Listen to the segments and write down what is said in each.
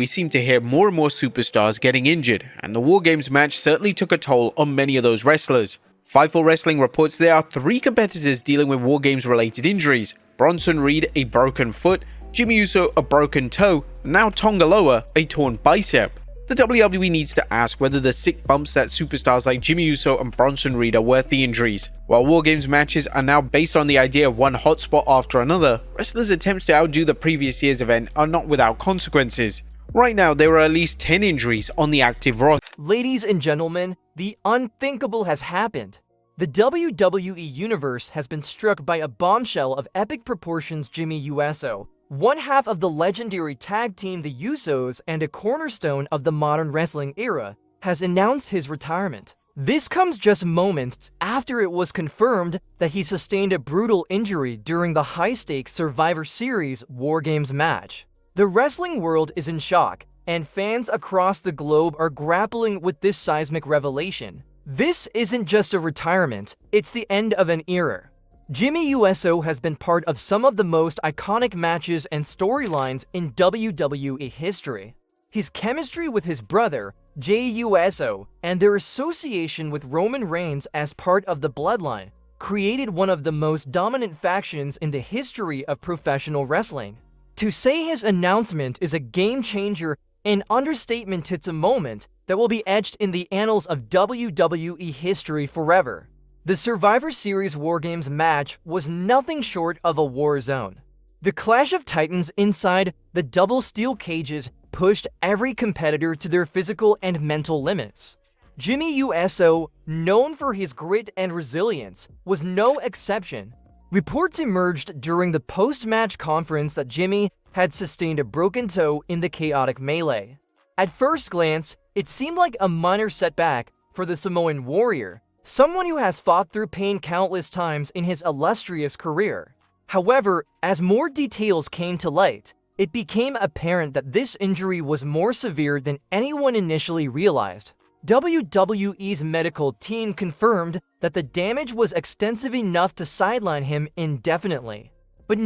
We seem to hear more and more superstars getting injured, and the War Games match certainly took a toll on many of those wrestlers. Fightful Wrestling reports there are 3 competitors dealing with War Games related injuries: Bronson Reed a broken foot, Jimmy Uso a broken toe, and now Tonga Loa a torn bicep. The WWE needs to ask whether the sick bumps that superstars like Jimmy Uso and Bronson Reed are worth the injuries. While War Games matches are now based on the idea of one hotspot after another, wrestlers' attempts to outdo the previous year's event are not without consequences. Right now, there are at least 10 injuries on the active roster. Ladies and gentlemen, the unthinkable has happened. The WWE Universe has been struck by a bombshell of epic proportions. Jimmy Uso, one half of the legendary tag team the Usos and a cornerstone of the modern wrestling era, has announced his retirement. This comes just moments after it was confirmed that he sustained a brutal injury during the high-stakes Survivor Series War Games match. The wrestling world is in shock, and fans across the globe are grappling with this seismic revelation. This isn't just a retirement, it's the end of an era. Jimmy Uso has been part of some of the most iconic matches and storylines in WWE history. His chemistry with his brother, Jey Uso, and their association with Roman Reigns as part of the Bloodline created one of the most dominant factions in the history of professional wrestling. To say his announcement is a game-changer, an understatement. It's a moment that will be etched in the annals of WWE history forever. The Survivor Series War Games match was nothing short of a war zone. The clash of titans inside the double steel cages pushed every competitor to their physical and mental limits. Jimmy Uso, known for his grit and resilience, was no exception. Reports emerged during the post-match conference that Jimmy had sustained a broken toe in the chaotic melee. At first glance, it seemed like a minor setback for the Samoan warrior, someone who has fought through pain countless times in his illustrious career. However, as more details came to light, it became apparent that this injury was more severe than anyone initially realized. WWE's medical team confirmed that the damage was extensive enough to sideline him indefinitely. But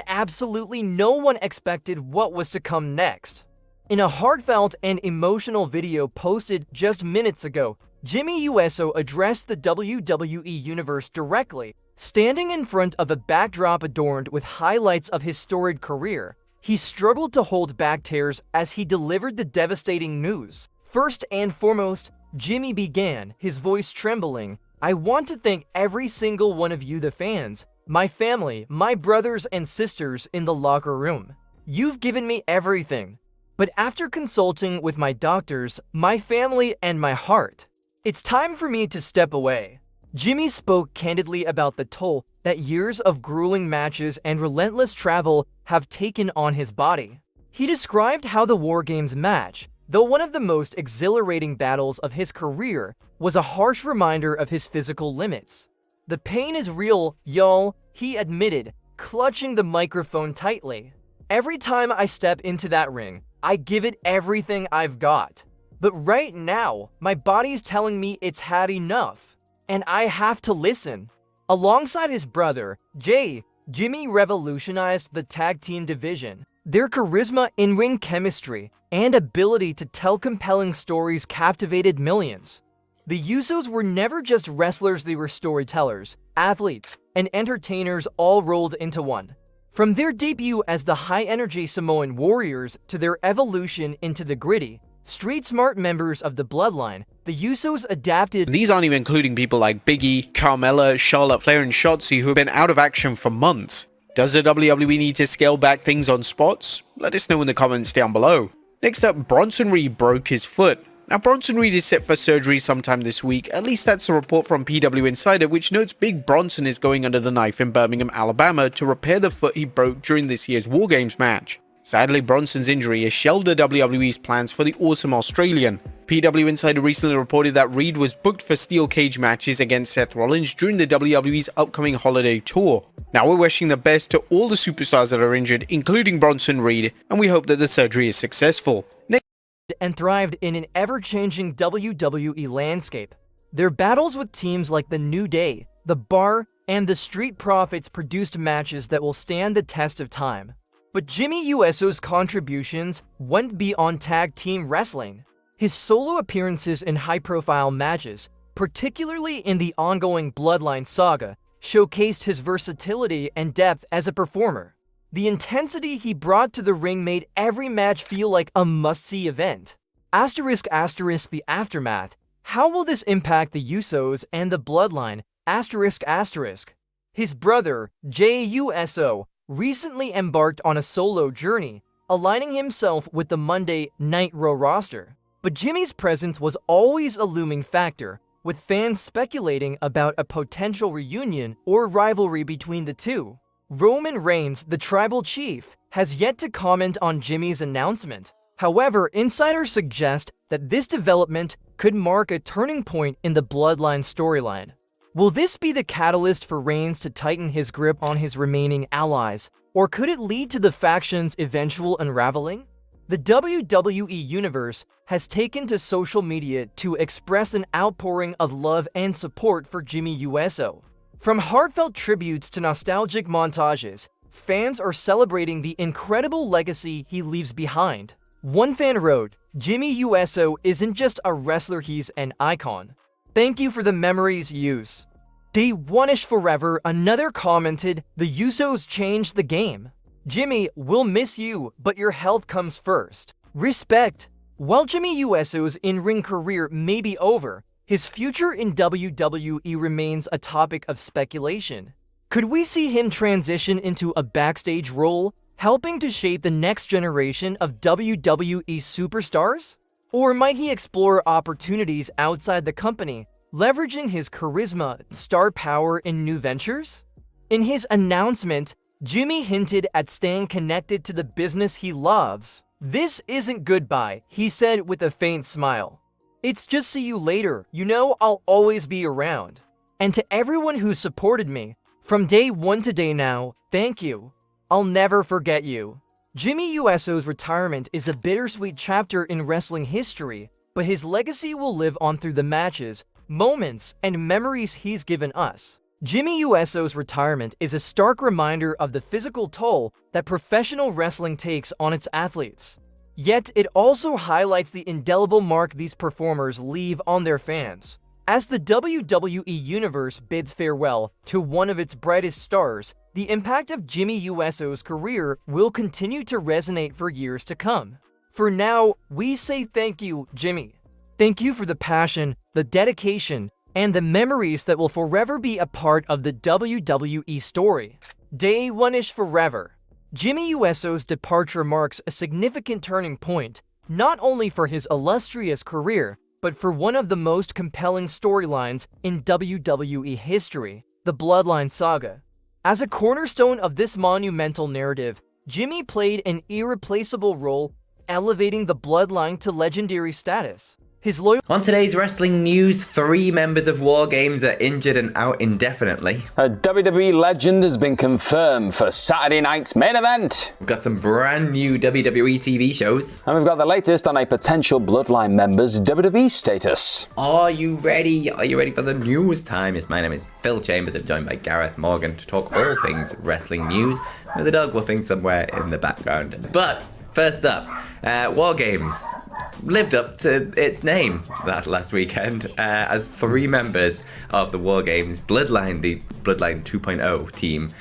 absolutely no one expected what was to come next. In a heartfelt and emotional video posted just minutes ago, Jimmy Uso addressed the WWE Universe directly. Standing in front of a backdrop adorned with highlights of his storied career, he struggled to hold back tears as he delivered the devastating news. First and foremost, Jimmy began, his voice trembling. "I want to thank every single one of you, the fans, my family, my brothers and sisters in the locker room. You've given me everything. But after consulting with my doctors, my family, and my heart, it's time for me to step away." Jimmy spoke candidly about the toll that years of grueling matches and relentless travel have taken on his body. He described how the War Games match, though one of the most exhilarating battles of his career, was a harsh reminder of his physical limits. "The pain is real, y'all," he admitted, clutching the microphone tightly. "Every time I step into that ring, I give it everything I've got. But right now, my body's telling me it's had enough, and I have to listen." Alongside his brother, Jimmy revolutionized the tag team division. Their charisma, in-ring chemistry, and ability to tell compelling stories captivated millions. The Usos were never just wrestlers, they were storytellers, athletes, and entertainers all rolled into one. From their debut as the high-energy Samoan warriors to their evolution into the gritty, street-smart members of the Bloodline, the Usos adapted. These aren't even including people like Big E, Carmella, Charlotte Flair, and Shotzi, who have been out of action for months. Does the WWE need to scale back things on spots? Let us know in the comments down below. Next up, Bronson Reed broke his foot. Now, Bronson Reed is set for surgery sometime this week. At least that's a report from PW Insider, which notes Big Bronson is going under the knife in Birmingham, Alabama to repair the foot he broke during this year's War Games match. Sadly, Bronson's injury has shelved the WWE's plans for the awesome Australian. PW Insider recently reported that Reed was booked for steel cage matches against Seth Rollins during the WWE's upcoming holiday tour. Now, we're wishing the best to all the superstars that are injured, including Bronson Reed, and we hope that the surgery is successful. And thrived in an ever-changing WWE landscape. Their battles with teams like the New Day, the Bar, and the Street Profits produced matches that will stand the test of time. But Jimmy Uso's contributions went beyond tag team wrestling. His solo appearances in high-profile matches, particularly in the ongoing Bloodline saga, showcased his versatility and depth as a performer. The intensity he brought to the ring made every match feel like a must-see event. Asterisk asterisk the aftermath. How will this impact the Usos and the Bloodline? Asterisk asterisk. His brother, Jey Uso, recently embarked on a solo journey, aligning himself with the Monday Night Raw roster. But Jimmy's presence was always a looming factor, with fans speculating about a potential reunion or rivalry between the two. Roman Reigns, the tribal chief, has yet to comment on Jimmy's announcement. However, insiders suggest that this development could mark a turning point in the Bloodline storyline. Will this be the catalyst for Reigns to tighten his grip on his remaining allies, or could it lead to the faction's eventual unraveling? The WWE Universe has taken to social media to express an outpouring of love and support for Jimmy Uso. From heartfelt tributes to nostalgic montages, fans are celebrating the incredible legacy he leaves behind. One fan wrote, "Jimmy Uso isn't just a wrestler, he's an icon. Thank you for the memories, Us." Day one-ish forever, another commented, "The Usos changed the game. Jimmy, we'll miss you, but your health comes first. Respect." While Jimmy Uso's in-ring career may be over, his future in WWE remains a topic of speculation. Could we see him transition into a backstage role, helping to shape the next generation of WWE superstars? Or might he explore opportunities outside the company, leveraging his charisma, star power in new ventures? In his announcement, Jimmy hinted at staying connected to the business he loves. "This isn't goodbye," he said with a faint smile. "It's just see you later, you know I'll always be around. And to everyone who supported me, from day one to day now, thank you. I'll never forget you." Jimmy Uso's retirement is a bittersweet chapter in wrestling history, but his legacy will live on through the matches, moments, and memories he's given us. Jimmy Uso's retirement is a stark reminder of the physical toll that professional wrestling takes on its athletes. Yet it also highlights the indelible mark these performers leave on their fans. As the WWE Universe bids farewell to one of its brightest stars, the impact of Jimmy Uso's career will continue to resonate for years to come. For now, we say thank you, Jimmy. Thank you for the passion, the dedication, and the memories that will forever be a part of the WWE story. Day one-ish forever. Jimmy Uso's departure marks a significant turning point, not only for his illustrious career, but for one of the most compelling storylines in WWE history, the Bloodline saga. As a cornerstone of this monumental narrative, Jimmy played an irreplaceable role, elevating the Bloodline to legendary status. His loyal On today's wrestling news, 3 members of War Games are injured and out indefinitely. A WWE legend has been confirmed for Saturday night's main event. We've got some brand new WWE TV shows. And we've got the latest on a potential Bloodline member's WWE status. Are you ready? Are you ready for the news time? Yes, my name is Phil Chambers. I'm joined by Gareth Morgan to talk all things wrestling news, with a dog wolfing somewhere in the background. But first up, War Games lived up to its name that last weekend as 3 members of the War Games Bloodline, the Bloodline 2.0 team.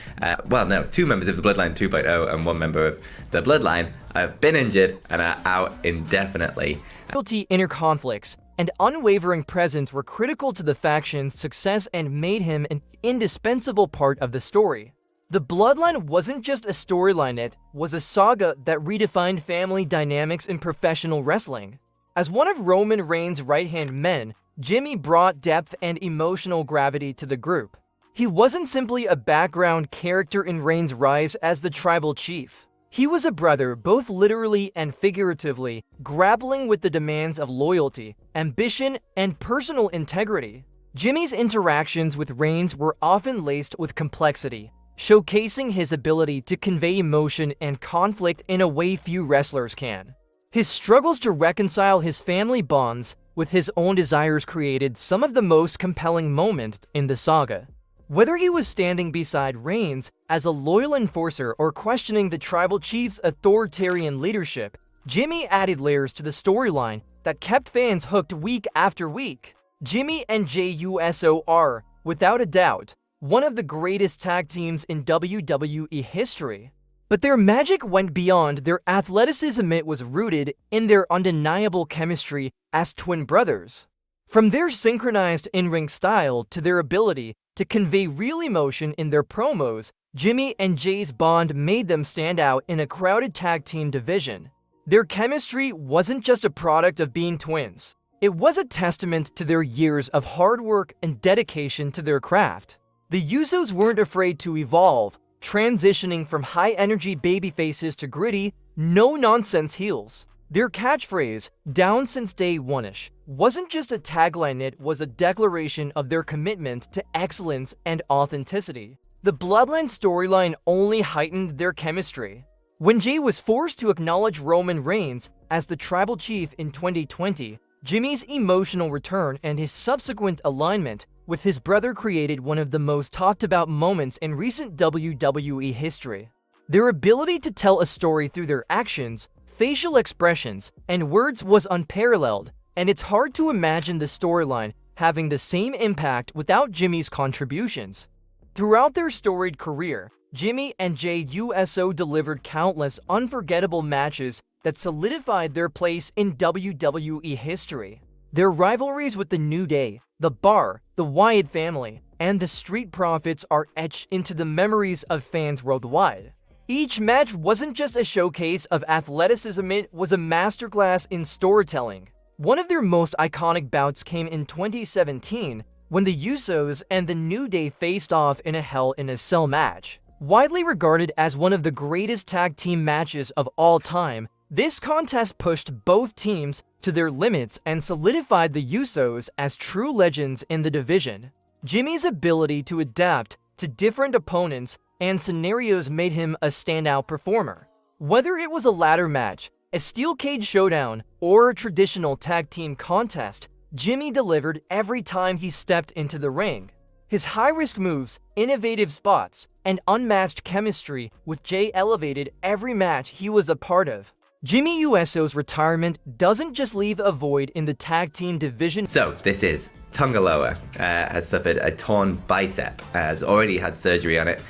2 members of the Bloodline 2.0 and 1 member of the Bloodline have been injured and are out indefinitely. loyalty, inner conflicts, and unwavering presence were critical to the faction's success and made him an indispensable part of the story. The Bloodline wasn't just a storyline, it was a saga that redefined family dynamics in professional wrestling. As one of Roman Reigns' right-hand men, Jimmy brought depth and emotional gravity to the group. He wasn't simply a background character in Reigns' rise as the tribal chief. He was a brother, both literally and figuratively, grappling with the demands of loyalty, ambition, and personal integrity. Jimmy's interactions with Reigns were often laced with complexity, showcasing his ability to convey emotion and conflict in a way few wrestlers can. His struggles to reconcile his family bonds with his own desires created some of the most compelling moments in the saga. Whether he was standing beside Reigns as a loyal enforcer or questioning the Tribal Chief's authoritarian leadership, Jimmy added layers to the storyline that kept fans hooked week after week. Jimmy and Jey Uso are, without a doubt, one of the greatest tag teams in WWE history. But their magic went beyond their athleticism. It was rooted in their undeniable chemistry as twin brothers. From their synchronized in-ring style to their ability to convey real emotion in their promos, Jimmy and Jey's bond made them stand out in a crowded tag team division. Their chemistry wasn't just a product of being twins. It was a testament to their years of hard work and dedication to their craft. The Usos weren't afraid to evolve, transitioning from high-energy babyfaces to gritty, no-nonsense heels. Their catchphrase, "down since day one-ish," wasn't just a tagline, it was a declaration of their commitment to excellence and authenticity. The Bloodline storyline only heightened their chemistry. When Jey was forced to acknowledge Roman Reigns as the Tribal Chief in 2020, Jimmy's emotional return and his subsequent alignment with his brother created one of the most talked about moments in recent WWE history. Their ability to tell a story through their actions, facial expressions, and words was unparalleled, and it's hard to imagine the storyline having the same impact without Jimmy's contributions. Throughout their storied career, Jimmy and Jey Uso delivered countless unforgettable matches that solidified their place in WWE history. Their rivalries with the New Day, The Bar, the Wyatt family, and the Street Profits are etched into the memories of fans worldwide. Each match wasn't just a showcase of athleticism, it was a masterclass in storytelling. One of their most iconic bouts came in 2017 when the Usos and the New Day faced off in a Hell in a Cell match. Widely regarded as one of the greatest tag team matches of all time, this contest pushed both teams to their limits and solidified the Usos as true legends in the division. Jimmy's ability to adapt to different opponents and scenarios made him a standout performer. Whether it was a ladder match, a steel cage showdown, or a traditional tag team contest, Jimmy delivered every time he stepped into the ring. His high-risk moves, innovative spots, and unmatched chemistry with Jey elevated every match he was a part of. Jimmy Uso's retirement doesn't just leave a void in the tag team division. So this is Tongaloa has suffered a torn bicep, has already had surgery on it,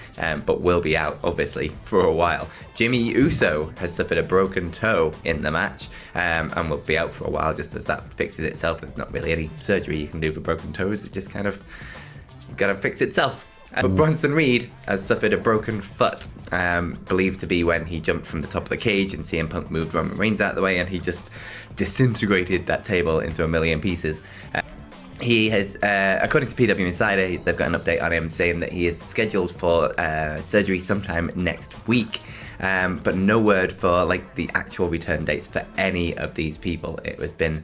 but will be out obviously for a while. Jimmy Uso has suffered a broken toe in the match and will be out for a while just as that fixes itself. There's not really any surgery you can do for broken toes, it just kind of gotta fix itself. But Bronson Reed has suffered a broken foot, believed to be when he jumped from the top of the cage and CM Punk moved Roman Reigns out of the way and he just disintegrated that table into a million pieces. He has, according to PW Insider, they've got an update on him saying that he is scheduled for surgery sometime next week, but no word for like the actual return dates for any of these people. It has been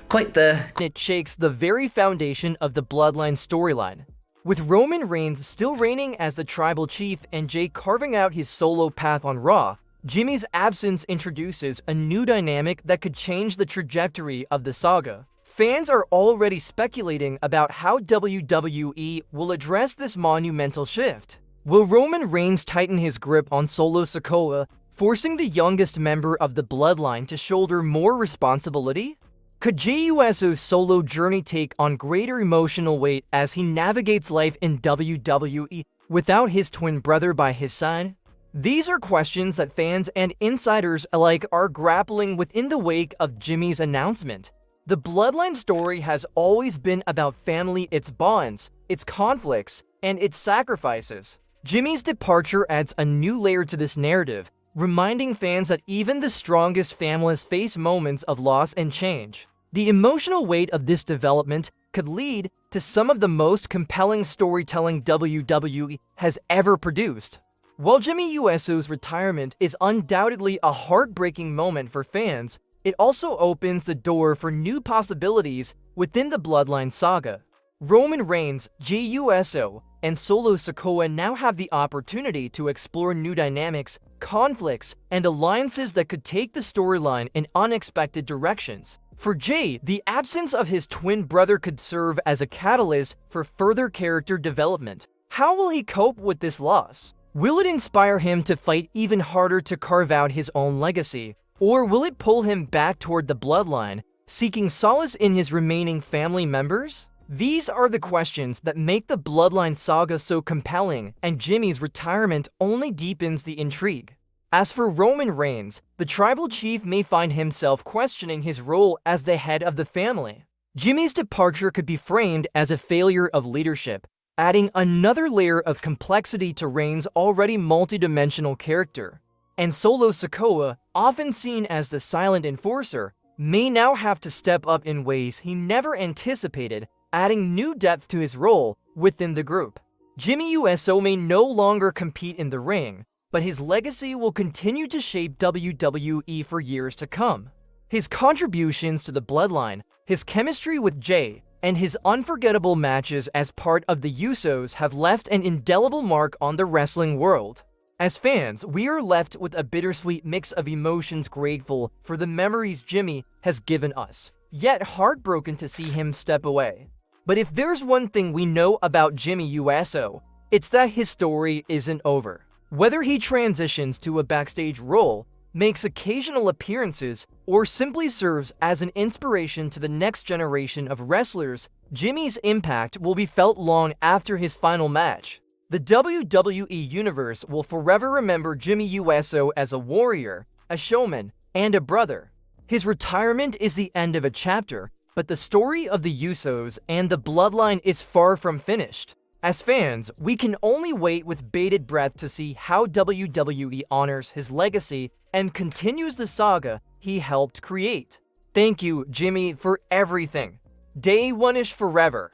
quite the... It shakes the very foundation of the Bloodline storyline. With Roman Reigns still reigning as the Tribal Chief and Jey carving out his solo path on Raw, Jimmy's absence introduces a new dynamic that could change the trajectory of the saga. Fans are already speculating about how WWE will address this monumental shift. Will Roman Reigns tighten his grip on Solo Sikoa, forcing the youngest member of the Bloodline to shoulder more responsibility? Could Jey Uso's solo journey take on greater emotional weight as he navigates life in WWE without his twin brother by his side? These are questions that fans and insiders alike are grappling with in the wake of Jimmy's announcement. The Bloodline story has always been about family, its bonds, its conflicts, and its sacrifices. Jimmy's departure adds a new layer to this narrative, reminding fans that even the strongest families face moments of loss and change. The emotional weight of this development could lead to some of the most compelling storytelling WWE has ever produced. While Jimmy Uso's retirement is undoubtedly a heartbreaking moment for fans, it also opens the door for new possibilities within the Bloodline saga. Roman Reigns, Jey Uso, and Solo Sikoa now have the opportunity to explore new dynamics, conflicts, and alliances that could take the storyline in unexpected directions. For Jey, the absence of his twin brother could serve as a catalyst for further character development. How will he cope with this loss? Will it inspire him to fight even harder to carve out his own legacy? Or will it pull him back toward the bloodline, seeking solace in his remaining family members? These are the questions that make the Bloodline saga so compelling, and Jimmy's retirement only deepens the intrigue. As for Roman Reigns, the tribal chief may find himself questioning his role as the head of the family. Jimmy's departure could be framed as a failure of leadership, adding another layer of complexity to Reigns' already multidimensional character. And Solo Sikoa, often seen as the silent enforcer, may now have to step up in ways he never anticipated, adding new depth to his role within the group. Jimmy Uso may no longer compete in the ring, but his legacy will continue to shape WWE for years to come. His contributions to the Bloodline, his chemistry with Jey, and his unforgettable matches as part of the Usos have left an indelible mark on the wrestling world. As fans, we are left with a bittersweet mix of emotions, grateful for the memories Jimmy has given us, yet heartbroken to see him step away. But if there's one thing we know about Jimmy Uso, it's that his story isn't over. Whether he transitions to a backstage role, makes occasional appearances, or simply serves as an inspiration to the next generation of wrestlers, Jimmy's impact will be felt long after his final match. The WWE Universe will forever remember Jimmy Uso as a warrior, a showman, and a brother. His retirement is the end of a chapter, but the story of the Usos and the Bloodline is far from finished. As fans, we can only wait with bated breath to see how WWE honors his legacy and continues the saga he helped create. Thank you, Jimmy, for everything. Day one-ish forever.